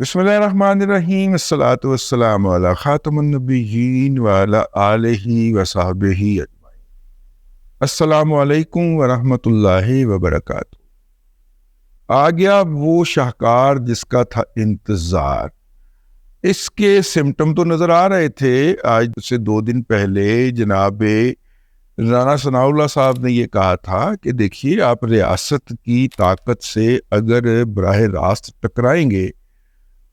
بسم اللہ الرحمن الرحیم، الصلاۃ والسلام علی خاتم النبیین وعلی آلہ وصحبہ اجمعین۔ السلام علیکم ورحمۃ اللہ وبرکاتہ۔ آ گیا وہ شاہکار جس کا تھا انتظار۔ اس کے سمٹم تو نظر آ رہے تھے۔ آج سے 2 دن پہلے جناب رانا ثناء اللہ صاحب نے یہ کہا تھا کہ دیکھیے، آپ ریاست کی طاقت سے اگر براہ راست ٹکرائیں گے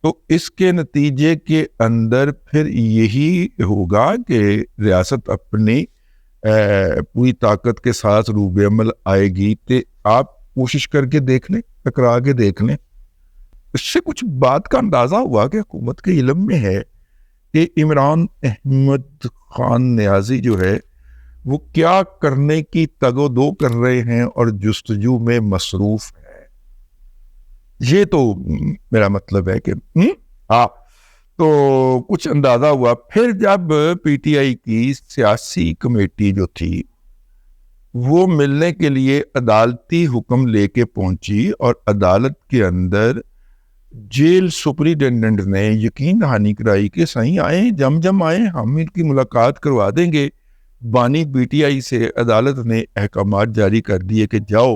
تو اس کے نتیجے کے اندر پھر یہی ہوگا کہ ریاست اپنی پوری طاقت کے ساتھ روب عمل آئے گی۔ تو آپ کوشش کر کے دیکھ لیں، ٹکرا کے دیکھ لیں۔ اس سے کچھ بات کا اندازہ ہوا کہ حکومت کے علم میں ہے کہ عمران احمد خان نیازی جو ہے وہ کیا کرنے کی تگ و دو کر رہے ہیں اور جستجو میں مصروف ہے۔ یہ تو میرا مطلب ہے کہ تو کچھ اندازہ ہوا۔ پھر جب پی ٹی آئی کی سیاسی کمیٹی جو تھی وہ ملنے کے لیے عدالتی حکم لے کے پہنچی اور عدالت کے اندر جیل سپرنٹینڈنٹ نے یقین دہانی کرائی کہ صحیح آئیں، جم آئیں، ہم ان کی ملاقات کروا دیں گے۔ بانی پی ٹی آئی سے عدالت نے احکامات جاری کر دیے کہ جاؤ۔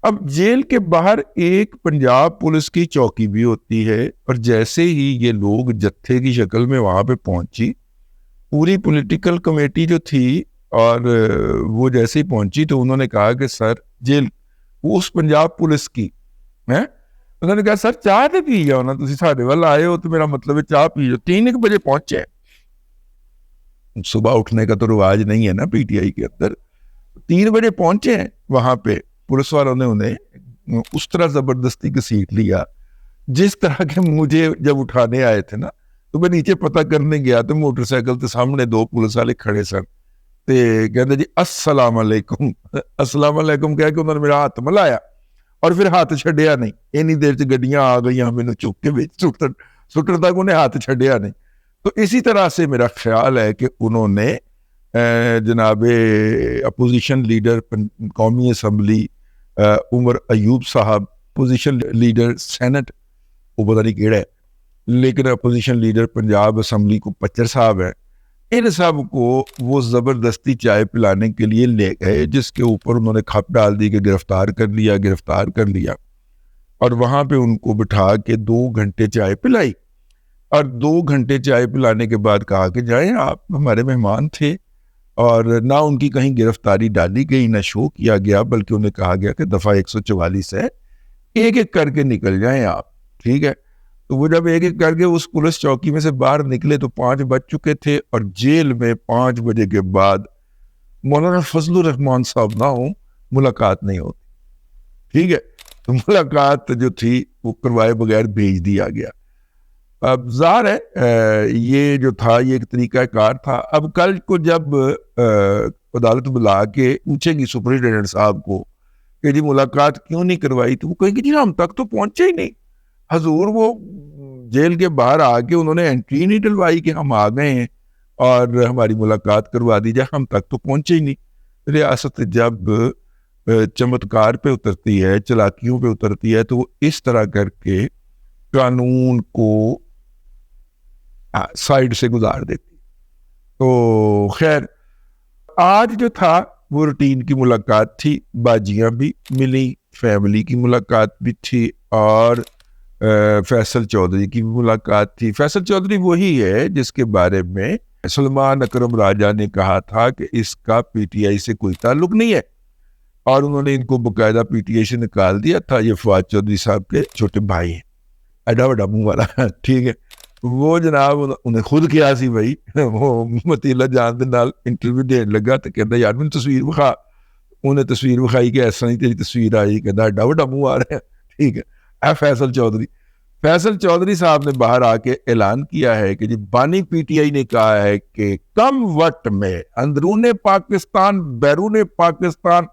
اب جیل کے باہر ایک پنجاب پولیس کی چوکی بھی ہوتی ہے، اور جیسے ہی یہ لوگ جتھے کی شکل میں وہاں پہ پہنچی، پوری پولیٹیکل کمیٹی جو تھی اور وہ جیسے ہی پہنچی تو انہوں نے کہا کہ سر جیل وہ اس پنجاب پولیس کی انہوں نے کہا سر چاہ تو پی جاؤ نا، تسی ساڈے وال آئے ہو تو میرا مطلب ہے چاہ پی جاؤ۔ 3 بجے پہنچے، صبح اٹھنے کا تو رواج نہیں ہے نا پی ٹی آئی کے اندر۔ 3 بجے پہنچے ہیں وہاں پہ، پولیس والوں نے انہیں اس طرح زبردستی گھسیٹ لیا جس طرح کے مجھے جب اٹھانے آئے تھے نا تو میں نیچے پتہ کرنے گیا تو موٹر سائیکل تے سامنے 2 پولیس والے کھڑے سن تے کہتے جی السلام علیکم۔ السلام علیکم کہہ کے انہوں نے میرا ہاتھ ملایا اور پھر ہاتھ چھڈیا نہیں۔ اینی دیر سے گڈیاں آ گئی مینوں چک کے سٹر تک انہیں ہاتھ چھڈیا نہیں۔ تو اسی طرح سے میرا خیال ہے کہ انہوں نے جناب اپوزیشن لیڈر قومی اسمبلی عمر ایوب صاحب، اپوزیشن لیڈر سینٹ وہ پتہ نہیں کیڑا ہے، لیکن اپوزیشن لیڈر پنجاب اسمبلی کو پچر صاحب ہیں، ان سب کو وہ زبردستی چائے پلانے کے لیے لے گئے، جس کے اوپر انہوں نے کھپ ڈال دی کہ گرفتار کر لیا اور وہاں پہ ان کو بٹھا کے 2 گھنٹے چائے پلائی، اور 2 گھنٹے چائے پلانے کے بعد کہا کہ جائیں، آپ ہمارے مہمان تھے، اور نہ ان کی کہیں گرفتاری ڈالی گئی نہ شو کیا گیا، بلکہ انہیں کہا گیا کہ دفعہ 144 ہے، ایک ایک کر کے نکل جائیں آپ، ٹھیک ہے۔ تو وہ جب ایک ایک کر کے اس پولیس چوکی میں سے باہر نکلے تو 5 بج چکے تھے، اور جیل میں 5 بجے کے بعد مولانا فضل الرحمان صاحب نہ ہوں ملاقات نہیں ہوتی، ٹھیک ہے۔ تو ملاقات جو تھی وہ کروائے بغیر بھیج دیا گیا۔ اب ظاہر ہے یہ جو تھا یہ ایک طریقہ کار تھا۔ اب کل کو جب عدالت بلا کے پوچھے گی سپرنٹینڈنٹ صاحب کو کہ جی ملاقات کیوں نہیں کروائی، تو وہ کہیں گے جی ہم تک تو پہنچے ہی نہیں حضور، وہ جیل کے باہر آ کے انہوں نے انٹری نہیں ڈلوائی کہ ہم آ گئے ہیں اور ہماری ملاقات کروا دی جائے، ہم تک تو پہنچے ہی نہیں۔ ریاست جب چمتکار پہ اترتی ہے، چلاکیوں پہ اترتی ہے، تو وہ اس طرح کر کے قانون کو سائڈ سے گزار دیتی۔ تو خیر آج جو تھا وہ روٹین کی ملاقات تھی، باجیاں بھی ملی، فیملی کی ملاقات بھی تھی، اور فیصل چودھری کی ملاقات تھی۔ فیصل چودھری وہی ہے جس کے بارے میں سلمان اکرم راجہ نے کہا تھا کہ اس کا پی ٹی آئی سے کوئی تعلق نہیں ہے، اور انہوں نے ان کو باقاعدہ پی ٹی آئی سے نکال دیا تھا۔ یہ فواد چودھری صاحب کے چھوٹے بھائی ہیں، ایڈا وڈا منہ والا، ٹھیک ہے۔ وہ جناب انہیں خود کیا سی بھائی، وہ متیلا جان دے نال انٹرویو دین لگا تو کہتا یار میں تصویر بخا، انہیں تصویر بخائی کہ ایسا نہیں تیری تصویر آئی، کہتا ایڈا وڈا منہ آ رہا ہے، ٹھیک ہے۔ فیصل چودھری صاحب نے باہر آ کے اعلان کیا ہے کہ جی بانی پی ٹی آئی نے کہا ہے کہ کم وقت میں اندرون پاکستان بیرون پاکستان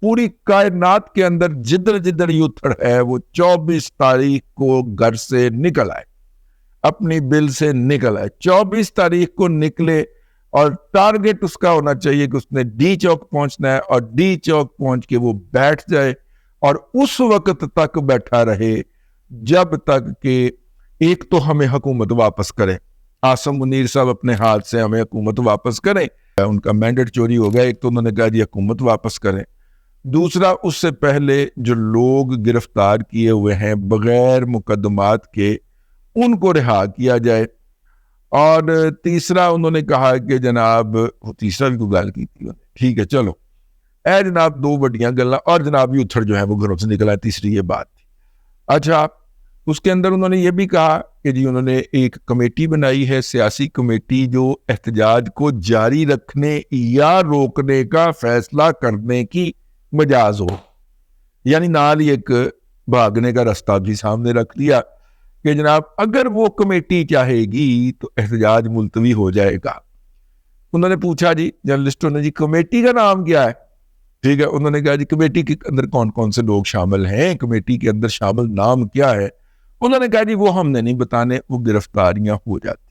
پوری کائنات کے اندر جدھر جدھر یوتھڑ ہے وہ 24 تاریخ کو گھر سے نکل آئے، اپنی بل سے نکل آئے، 24 تاریخ کو نکلے، اور ٹارگٹ اس کا ہونا چاہیے کہ اس نے ڈی چوک پہنچنا ہے، اور ڈی چوک پہنچ کے وہ بیٹھ جائے اور اس وقت تک بیٹھا رہے جب تک کہ ایک تو ہمیں حکومت واپس کریں، عاصم منیر صاحب اپنے ہاتھ سے ہمیں حکومت واپس کریں، ان کا مینڈیٹ چوری ہو گیا، ایک تو انہوں نے کہا جی حکومت واپس کریں، دوسرا اس سے پہلے جو لوگ گرفتار کیے ہوئے ہیں بغیر مقدمات کے ان کو رہا کیا جائے، اور تیسرا انہوں نے کہا کہ جناب تیسرا بھی کوئی گل کی تھی، ٹھیک ہے چلو اے جناب دو بڑیاں گلاں، اور جناب یہ اتھڑ جو ہے وہ گھروں سے نکلا، تیسری یہ بات تھی۔ اچھا اس کے اندر انہوں نے یہ بھی کہا کہ جی انہوں نے ایک کمیٹی بنائی ہے، سیاسی کمیٹی، جو احتجاج کو جاری رکھنے یا روکنے کا فیصلہ کرنے کی مجاز ہو، یعنی نال ہی ایک بھاگنے کا رستہ بھی سامنے رکھ دیا کہ جناب اگر وہ کمیٹی چاہے گی تو احتجاج ملتوی ہو جائے گا۔ انہوں نے پوچھا جی جرنلسٹوں نے جی کمیٹی کا نام کیا ہے؟ ٹھیک ہے، انہوں نے کہا جی کمیٹی کے اندر کون کون سے لوگ شامل ہیں، کمیٹی کے اندر شامل نام کیا ہے؟ انہوں نے کہا جی وہ ہم نے نہیں بتانے، وہ گرفتاریاں ہو جاتی۔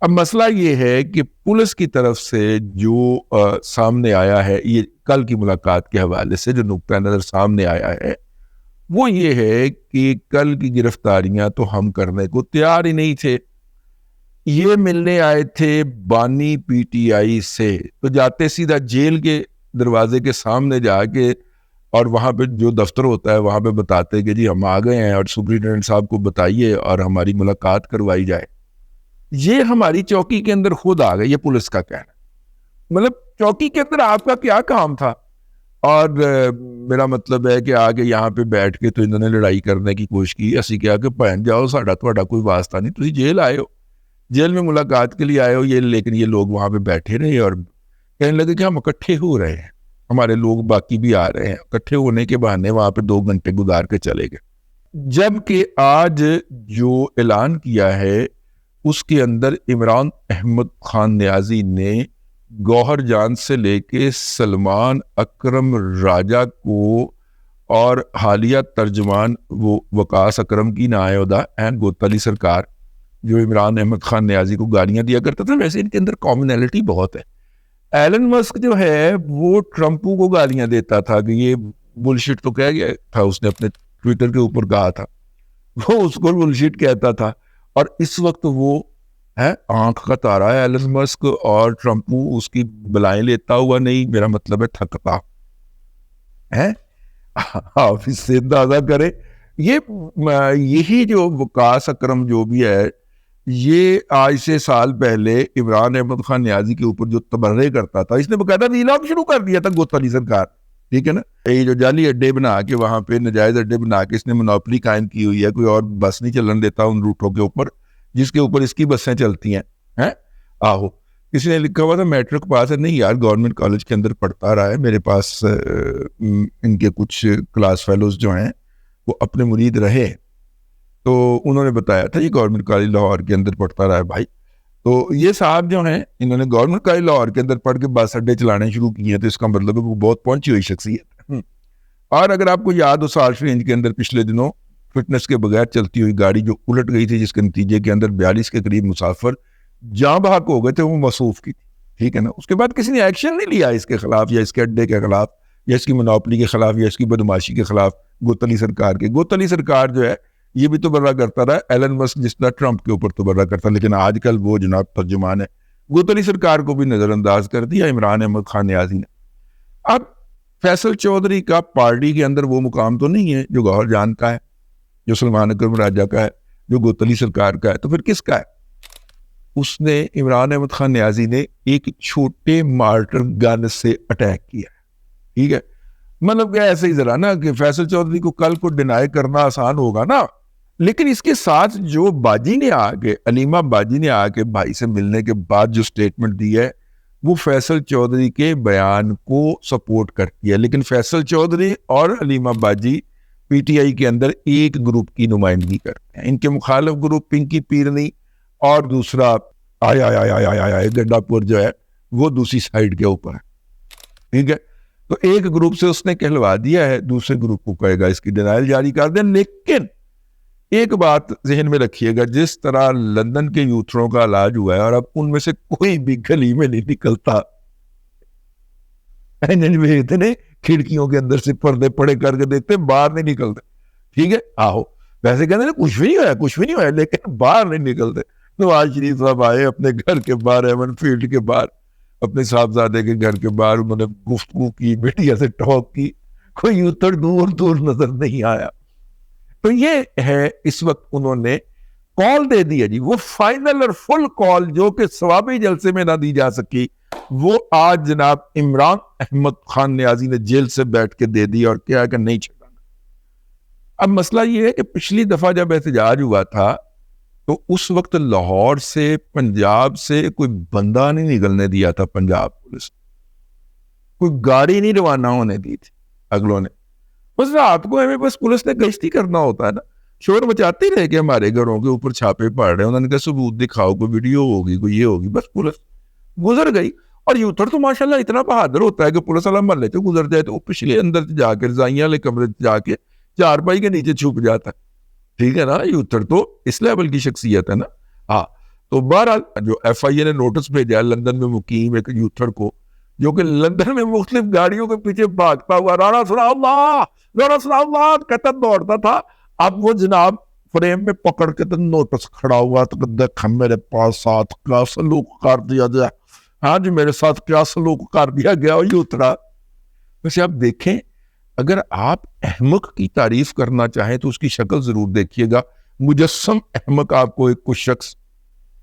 اب مسئلہ یہ ہے کہ پولیس کی طرف سے جو سامنے آیا ہے، یہ کل کی ملاقات کے حوالے سے جو نقطہ نظر سامنے آیا ہے وہ یہ ہے کہ کل کی گرفتاریاں تو ہم کرنے کو تیار ہی نہیں تھے، یہ ملنے آئے تھے بانی پی ٹی آئی سے، تو جاتے سیدھا جیل کے دروازے کے سامنے جا کے اور وہاں پہ جو دفتر ہوتا ہے وہاں پہ بتاتے کہ جی ہم آ گئے ہیں اور سپرنٹینڈنٹ صاحب کو بتائیے اور ہماری ملاقات کروائی جائے۔ یہ ہماری چوکی کے اندر خود آ گئے، یہ پولیس کا کہنا، مطلب چوکی کے اندر آپ کا کیا کام تھا؟ اور میرا مطلب ہے کہ آگے یہاں پہ بیٹھ کے تو انہوں نے لڑائی کرنے کی کوشش کی، اسی کیا کہ بہن جاؤ ساڈا تہاڈا کوئی واسطہ نہیں، تسی جیل آئے ہو، جیل میں ملاقات کے لیے آئے ہو، یہ لیکن یہ لوگ وہاں پہ بیٹھے رہے اور کہنے لگے کہ ہم اکٹھے ہو رہے ہیں، ہمارے لوگ باقی بھی آ رہے ہیں، اکٹھے ہونے کے بہانے وہاں پہ 2 گھنٹے گزار کے چلے گئے۔ جبکہ آج جو اعلان کیا ہے اس کے اندر عمران احمد خان نیازی نے گوہر جان سے لے کے سلمان اکرم راجہ کو اور حالیہ ترجمان وہ وقاص اکرم کی نائبہ این گوتالی سرکار جو عمران احمد خان نیازی کو گالیاں دیا کرتا تھا، ویسے ان کے اندر کامنالٹی بہت ہے۔ ایلن مسک جو ہے وہ ٹرمپو کو گالیاں دیتا تھا کہ یہ بلشٹ تو کہہ گیا تھا، اس نے اپنے ٹویٹر کے اوپر کہا تھا، وہ اس کو بلشٹ کہتا تھا، اور اس وقت وہ آنکھ کا تارا ہے ایلن مسک، اور ٹرمپو اس کی بلائیں لیتا ہوا نہیں، میرا مطلب ہے تھکتا ہے۔ آپ اس سے اندازہ کریں، یہی جو وقاص اکرم جو بھی ہے، یہ آج سے سال پہلے عمران احمد خان نیازی کے اوپر جو تبرے کرتا تھا، اس نے باقاعدہ نیلام شروع کر دیا تھا گوتالی سرکار، ٹھیک ہے نا، یہ جو جعلی اڈے بنا کے وہاں پہ نجائز اڈے بنا کے اس نے منوپلی قائم کی ہوئی ہے، کوئی اور بس نہیں چلن دیتا ان روٹوں کے اوپر جس کے اوپر اس کی بسیں چلتی ہیں۔ آہو کسی نے لکھا ہوا تھا میٹرک پاس ہے، نہیں یار گورنمنٹ کالج کے اندر پڑھتا رہا ہے، میرے پاس ان کے کچھ کلاس فیلوز جو ہیں وہ اپنے مرید رہے، تو انہوں نے بتایا تھا یہ گورنمنٹ کالج لاہور کے اندر پڑھتا رہا ہے بھائی، تو یہ صاحب جو ہیں انہوں نے گورنمنٹ کالج لاہور کے اندر پڑھ کے بس اڈے چلانے شروع کیے ہیں، تو اس کا مطلب ہے وہ بہت پہنچی ہوئی شخصیت ہے۔ اور اگر آپ کو یاد ہو سالش رینج کے اندر پچھلے دنوں فٹنس کے بغیر چلتی ہوئی گاڑی جو الٹ گئی تھی، جس کے نتیجے کے اندر 42 کے قریب مسافر جاں بحق ہو گئے تھے، وہ موصوف کی تھی، ٹھیک ہے نا، اس کے بعد کسی نے ایکشن نہیں لیا اس کے خلاف یا اس کے اڈے کے خلاف یا اس کی منوپلی کے خلاف یا اس کی بدماشی کے خلاف۔ گوتالی سرکار کے گوتالی سرکار جو ہے یہ بھی تبرہ کرتا رہا، ایلن مسک جس طرح ٹرمپ کے اوپر تبرہ کرتا، لیکن آج کل وہ جناب ترجمان ہے، گوتالی سرکار کو بھی نظر انداز کر دیا عمران احمد خان نیازی نے۔ اب فیصل چودھری کا پارٹی کے اندر وہ مقام تو نہیں ہے جو گوہر جان کا ہے، جو سلمان اکرم راجہ کا ہے، جو گوتالی سرکار کا ہے، تو پھر کس کا ہے؟ اس نے عمران احمد خان نیازی نے ایک چھوٹے مارٹر گن سے اٹیک کیا، ٹھیک ہے، مطلب کہ ایسے ہی ذرا نا کہ فیصل چودھری کو کل کو ڈینائی کرنا آسان ہوگا نا، لیکن اس کے ساتھ جو باجی نے آ کے علیمہ باجی نے آ کے بھائی سے ملنے کے بعد جو سٹیٹمنٹ دی ہے وہ فیصل چودھری کے بیان کو سپورٹ کرتی ہے، لیکن فیصل چودھری اور علیمہ باجی پی ٹی آئی کے اندر ایک گروپ کی نمائندگی کرتے ہیں، ان کے مخالف گروپ پنکی پیرنی اور دوسرا گنڈا پور جو ہے وہ دوسری سائیڈ کے اوپر ہے، ٹھیک ہے، تو ایک گروپ سے اس نے کہلوا دیا ہے، دوسرے گروپ کو کہے گا اس کی ڈینائل جاری کر دیں۔ لیکن ایک بات ذہن میں رکھیے گا، جس طرح لندن کے یوتھروں کا علاج ہوا ہے اور اب ان میں سے کوئی بھی گلی میں نہیں نکلتا، کھڑکیوں کے اندر سے پردے پڑے کر کے دیکھتے، باہر نہیں نکلتے، ٹھیک ہے، آہو ویسے کہتے ہیں کچھ بھی نہیں ہوا لیکن باہر نہیں نکلتے. نواز شریف صاحب آئے اپنے گھر کے باہر, ایون فیلڈ کے باہر, اپنے صاحبزادے کے گھر کے باہر, انہوں نے گفتگو کی, میڈیا سے ٹاک کی, کوئی اتر دور نظر نہیں آیا. تو یہ ہے اس وقت انہوں نے کال دے دی ہے جی, وہ فائنل اور فل کال جو کہ ثوابی جلسے میں نہ دی جا سکی, وہ آج جناب عمران احمد خان نیازی نے جیل سے بیٹھ کے دے دی اور کیا کہ نہیں چھڑانا. اب مسئلہ یہ ہے کہ پچھلی دفعہ جب احتجاج ہوا تھا تو اس وقت لاہور سے, پنجاب سے کوئی بندہ نہیں نکلنے دیا تھا پنجاب پولیس, کوئی گاڑی نہیں روانہ ہونے دی تھی اگلوں نے. بس رات کو ہمیں بس پولیس نے گشتی کرنا ہوتا ہے نا, شور مچاتے رہے کہ ہمارے گھروں کے اوپر چھاپے پڑ رہے ہیں, انہوں نے کہا ثبوت دکھاؤ, کوئی ویڈیو ہوگی, کوئی یہ ہوگی, بس پولیس گزر گئی. اور یوتھر تو ماشاءاللہ اتنا بہادر ہوتا ہے کہ پولیس والا محلے سے گزر جائے تو وہ پچھلے اندر جا کے رضائیاں والے کمرے جا کے چارپائی کے نیچے چھپ جاتا ہے. ٹھیک ہے نا, یوتھر تو اس لیول کی شخصیت ہے نا. ہاں, تو بہرحال جو ایف آئی اے نے نوٹس بھیجا ہے لندن میں مقیم ایک یوتھر کو, جو کہ لندن میں مختلف گاڑیوں کے پیچھے بھاگتا ہوا رانا سنا اللہ کہتا دوڑتا تھا. اب وہ جناب فریم میں پکڑ کے تو نوٹس کھڑا ہوا تو دیکھا میرے پاس ساتھ کیا سلوک کر دیا جائے, ہاں جی میرے ساتھ کیا سلوک کر دیا گیا وہ یوتھرا. ویسے آپ دیکھیں, اگر آپ احمق کی تعریف کرنا چاہیں تو اس کی شکل ضرور دیکھیے گا. مجسم احمق آپ کو ایک کچھ شخص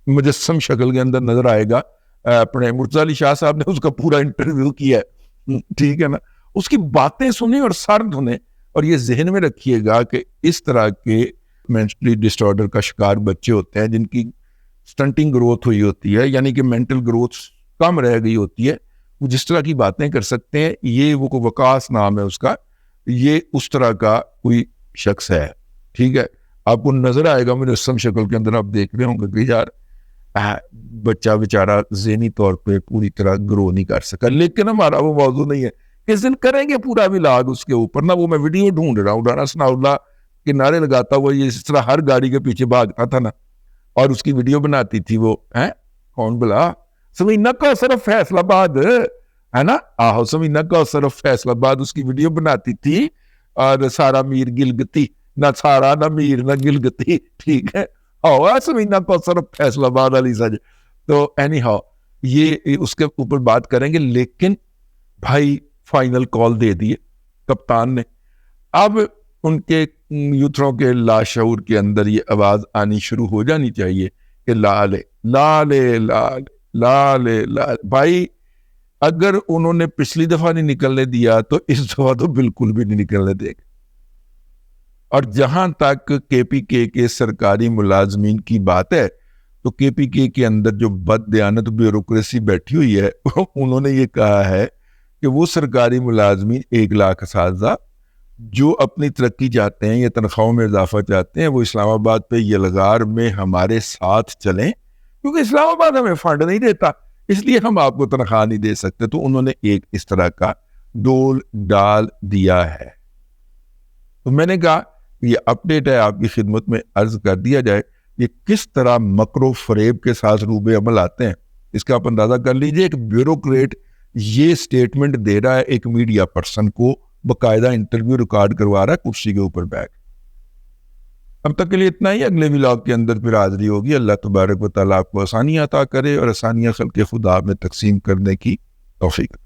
مجسم شکل کے اندر نظر آئے گا. اپنے مرتضی علی شاہ صاحب نے اس کا پورا انٹرویو کیا ہے, ٹھیک ہے نا, اس کی باتیں سنیں اور سر دھنیں, اور یہ ذہن میں رکھیے گا کہ اس طرح کے مینٹلی ڈس آرڈر کا شکار بچے ہوتے ہیں جن کی سٹنٹنگ گروتھ ہوئی ہوتی ہے, یعنی کہ مینٹل گروتھ کم رہ گئی ہوتی ہے, وہ جس طرح کی باتیں کر سکتے ہیں. یہ وہ وقاص نام ہے اس کا, یہ اس طرح کا کوئی شخص ہے. ٹھیک ہے, آپ کو نظر آئے گا مجسم شکل کے اندر, آپ دیکھ رہے ہوں گے کہ یار بچہ بیچارہ ذہنی طور پہ پوری طرح گرو نہیں کر سکا. لیکن ہمارا وہ موضوع نہیں ہے, کس دن کریں گے پورا ولاگ اس کے اوپر نا. وہ میں ویڈیو ڈھونڈ رہا ہوں, رانا ثناء اللہ کے نعرے لگاتا ہوا یہ اس طرح ہر گاڑی کے پیچھے بھاگتا تھا نا, اور اس کی ویڈیو بناتی تھی وہ, کون بلا سمینہ کوثر فیصل آباد ہے نا, آہو سمینہ کوثر فیصل آباد اس کی ویڈیو بناتی تھی, اور سارا میر گلگتی, نہ سارا نہ میر نہ گلگتی, ٹھیک ہے, سمینہ کوثر فیصل آباد علی سج. تو اینی ہاؤ یہ اس کے اوپر بات کریں گے, لیکن بھائی فائنل کال دے دیے کپتان نے. اب ان کے یوتھروں کے لاشعور کے اندر یہ آواز آنی شروع ہو جانی چاہیے کہ لالے لالے لالے لالے لالے. بھائی اگر انہوں نے پچھلی دفعہ نہیں نکلنے دیا تو اس دفعہ تو بالکل بھی نہیں نکلنے دے گا. اور جہاں تک کے پی کے سرکاری ملازمین کی بات ہے تو کے پی کے اندر جو بد دیانت بیوروکریسی بیٹھی ہوئی ہے انہوں نے یہ کہا ہے کہ وہ سرکاری ملازمین 1 لاکھ اساتذہ جو اپنی ترقی چاہتے ہیں یا تنخواہوں میں اضافہ چاہتے ہیں وہ اسلام آباد پہ یلغار میں ہمارے ساتھ چلیں, کیونکہ اسلام آباد ہمیں فنڈ نہیں دیتا اس لیے ہم آپ کو تنخواہ نہیں دے سکتے. تو انہوں نے ایک اس طرح کا ڈول ڈال دیا ہے. تو میں نے کہا یہ اپڈیٹ ہے آپ کی خدمت میں عرض کر دیا جائے, یہ کس طرح مکر و فریب کے ساتھ روب عمل آتے ہیں اس کا آپ اندازہ کر لیجئے. ایک بیوروکریٹ یہ سٹیٹمنٹ دے رہا ہے ایک میڈیا پرسن کو, باقاعدہ انٹرویو ریکارڈ کروا رہا ہے کرسی کے اوپر بیٹھ. اب تک کے لیے اتنا ہی, اگلے ولاگ کے اندر پھر حاضری ہوگی. اللہ تبارک و تعالیٰ آپ کو آسانیاں عطا کرے اور آسانیاں خلق خدا میں تقسیم کرنے کی توفیق.